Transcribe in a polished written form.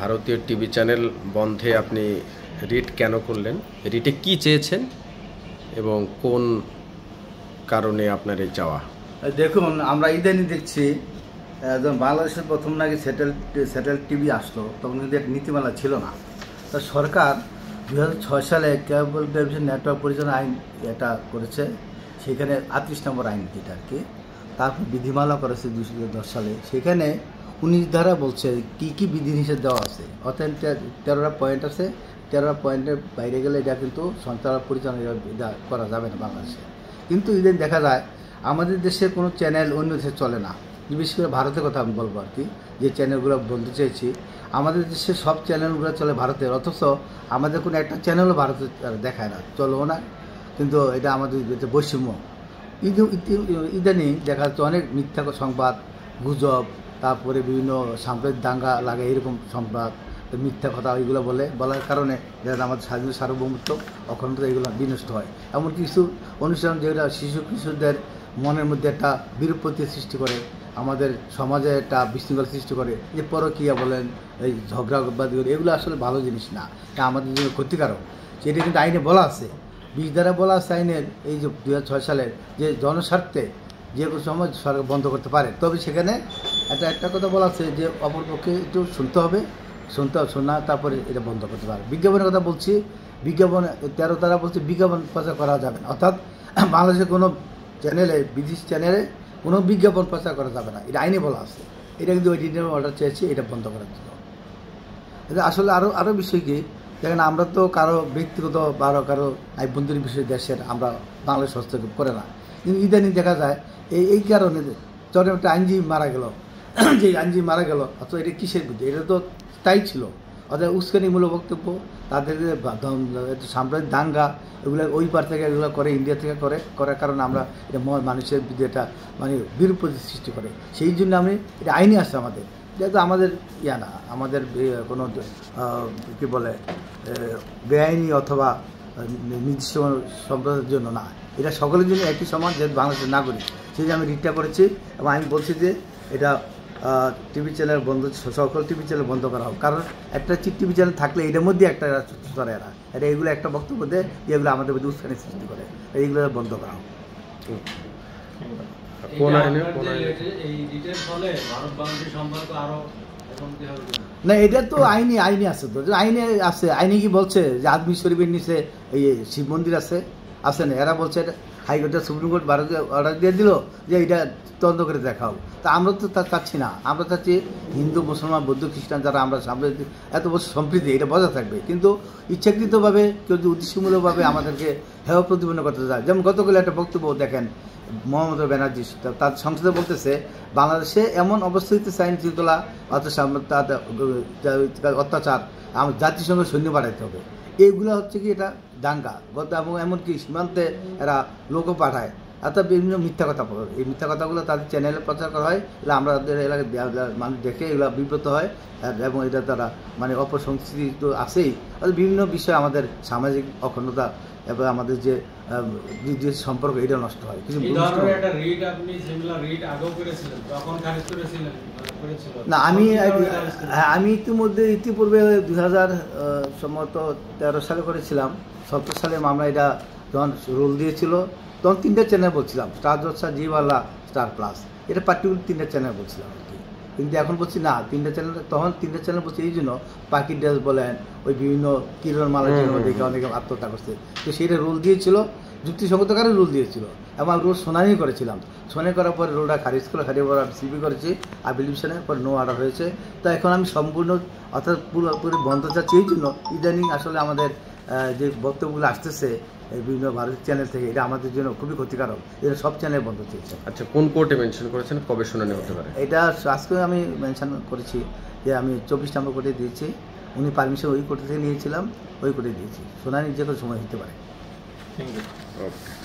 ভারতীয় TV channel বন্ধে আপনি রিট কেন করলেন, রিটে কি চেয়েছেন এবং কোন কারণে আপনার এই চাওয়া? দেখুন, আমরা ইদানিং দেখছি যখন বাংলাদেশের প্রথম নাকি স্যাটেলাইট টিভি আসলো তখন কিন্তু এক নীতিমালা ছিল না। তা সরকার 2006 সালে কেবল টেলিভিশন নেটওয়ার্ক পরিচালনা আইন এটা করেছে, সেখানে 38 নম্বর আইন যেটা আর কি, তারপর বিধিমালা করেছে 2010 সালে। সেখানে 19 ধারা বলছে কি কি বিধিনিষেধ দেওয়া আছে, অর্থাৎ 13টা পয়েন্ট আছে। 13টা পয়েন্টের বাইরে গেলে এটা কিন্তু সঞ্চালক পরিচালনা করা যাবে না বাংলাদেশে। কিন্তু ইদানিং দেখা যায় আমাদের দেশে কোনো চ্যানেল অন্য দেশে চলে না, বিশেষ করে ভারতের কথা আমি বলবো আর কি, যে চ্যানেলগুলো বলতে চাইছি। আমাদের দেশে সব চ্যানেলগুলো চলে ভারতের, অথচ আমাদের কোনো একটা চ্যানেলও ভারতে দেখায় না, চলেও না। কিন্তু এটা আমাদের বৈষম্য। ইদানিং দেখা যাচ্ছে অনেক মিথ্যা সংবাদ, গুজব, তারপরে বিভিন্ন সাম্প্রদায়িক দাঙ্গা লাগে এরকম সংবাদ, মিথ্যা কথা এইগুলো বলার কারণে যারা আমাদের স্বাধীন সার্বভৌমত্ব অখণ্ডতা এগুলো বিনষ্ট হয়। এমন কিছু অনুষ্ঠান যেগুলো শিশু কিশোরদের মনের মধ্যে একটা বিরূপতি সৃষ্টি করে, আমাদের সমাজে একটা বিশৃঙ্খলা সৃষ্টি করে। যে পরকীয়া বলেন, এই ঝগড়াবাদী, এগুলো আসলে ভালো জিনিস না, এটা আমাদের জন্য ক্ষতিকারক। সেটা কিন্তু আইনে বলা আছে, 20 ধারা বলা আছে আইনের, এই যে 2006 সালের, যে জনস্বার্থে যে কোনো সময় সরকার বন্ধ করতে পারে। তবে সেখানে একটা কথা বলা আছে যে অপরপক্ষে একটু শুনতে হবে, শোনা তারপরে এটা বন্ধ করতে পারে। বিজ্ঞাপনের কথা বলছি, বিজ্ঞাপন 13 ধারা বলছে বিজ্ঞাপন প্রচার করা যাবে না, অর্থাৎ বাংলাদেশের কোনো চ্যানেলে, বিদেশি চ্যানেলে কোনো বিজ্ঞাপন প্রচার করা যাবে না, এটা আইনে বলা আছে। এটা কিন্তু ওই দিনের অর্ডার চেয়েছি, এটা বন্ধ করার জন্য। এটা আসলে আরও বিষয় কি, দেখেন আমরা তো কারো ব্যক্তিগত বা কারো বন্ধুর বিষয় দেশের আমরা বাংলাদেশ হস্তক্ষেপ করে না, কিন্তু ইদানিং দেখা যায় এই কারণে যখন একটা আইনজীবী মারা গেল, যে আইনজীবী মারা গেল, অথবা এটা কিসের বুদ্ধি, এটা তো স্থায়ী ছিল। অর্থাৎ উস্কানিমূলক বক্তব্য, তাদের সাম্প্রদায়িক দাঙ্গা, এগুলো ওই পার থেকে এগুলো করে, ইন্ডিয়া থেকে করার কারণে আমরা এটা মানুষের বিরুদ্ধে এটা বিরূপতি সৃষ্টি করে। সেই জন্য আমি এটা আইনে আসছে আমাদের, যেহেতু আমাদের না, আমাদের কোনো কী বলে বেআইনি অথবা নির্দিষ্ট সম্প্রদায়ের জন্য না, এটা সকলের জন্য একই সমান, যেহেতু বাংলাদেশের নাগরিক। সেই যে আমি রিটটা করেছি এবং আমি বলছি যে এটা টিভি চ্যানেল বন্ধ, সকল টিভি চ্যানেল বন্ধ করা হোক। কারণ একটা টিভি চ্যানেল থাকলে এটার মধ্যে একটা করে এটা এগুলো একটা বক্তব্য দেয় যেগুলো আমাদের মধ্যে উৎসাহ সৃষ্টি করে, এইগুলো বন্ধ করা হোক। না, এটা তো আইনে আছে, তো আইনে আছে। আইনে কি বলছে যে আজমির শরীফের নিচে এই শিব মন্দির আছে না, এরা বলছে হাইকোর্টের সুপ্রিম কোর্ট ভারতে অর্ডার দিয়ে দিল যে এটা তদন্ত করে দেখাও। তা আমরা তো তা চাচ্ছি না, আমরা চাচ্ছি হিন্দু, মুসলমান, বৌদ্ধ, খ্রিস্টান যারা আমরা সামনে এত বছর সম্প্রীতি, এটা বজায় থাকবে। কিন্তু ইচ্ছাকৃতভাবে কেউ যদি উদ্দেশ্যমূলকভাবে আমাদেরকে হেয় প্রতিপন্ন করতে চায়, যেমন গতকাল একটা বক্তব্য দেখেন মমতা ব্যানার্জি, তার সংসদে বলতেছে বাংলাদেশে এমন অবস্থা হইতেছে আইন শৃঙ্খলা অত্যাচার, জাতিসংঘের সৈন্য বাড়াইতে হবে। এইগুলো হচ্ছে কি এটা দাঙ্গা এবং এমনকি সীমান্তে এরা লোকও পাঠায়, অর্থাৎ বিভিন্ন মিথ্যা কথা বলে। এই মিথ্যা কথাগুলো তাদের চ্যানেলে প্রচার করা হয়, এগুলো আমাদের এলাকায় মানুষ দেখে এগুলো বিব্রত হয়, এবং এটা তারা অপসংস্কৃতি তো আছেই, বিভিন্ন বিষয় আমাদের সামাজিক অখণ্ডতা এবং আমাদের যে সম্পর্ক এটা নষ্ট হয়। কিছু না, আমি ইতিপূর্বে 2013 সালে করেছিলাম। 17 সালে আমরা এটা যখন রোল দিয়েছিল তখন 3টা চ্যানেল বলছিলাম, স্টার জলসা, জি বাংলা, স্টার প্লাস, এটা পার্টিকুলার 3টা চ্যানেল বলছিলাম আর কি। কিন্তু এখন বলছি না 3টা চ্যানেল, তখন 3টা চ্যানেল বলছি এই জন্য পাখির ড্রেস বলেন, ওই বিভিন্ন কিরণ মালার জন্য দেখে অনেকে আত্মহত্যা করছে, তো সেইটা রোল দিয়েছিল, যুক্তিসঙ্গতকারে রোল দিয়েছিল এবং রোল শুনানি করেছিলাম। শুনানি করার পরে রোলটা খারিজ সিপি করেছি আপিলিশনের পর নো অর্ডার হয়েছে। তো এখন আমি সম্পূর্ণ অর্থাৎ পুরোপুরি বন্ধ চাচ্ছি। এই জন্য ইদানিং আসলে আমাদের যে বক্তব্যগুলো আসতেছে বিভিন্ন ভারতীয় চ্যানেল থেকে, এটা আমাদের জন্য খুবই ক্ষতিকারক, এটা সব চ্যানেল বন্ধ চেয়েছে। আচ্ছা, কোন কোর্টে মেনশন করেছেন, কবে শুনানি হতে পারে? এটা আজকে আমি মেনশন করেছি যে আমি 24 নম্বর কোর্টে দিয়েছি, উনি পারমিশন ওই কোর্টে থেকে নিয়েছিলাম, ওই কোর্টে দিয়েছি। শুনানি যে কোনো সময় হতে পারে। ওকে।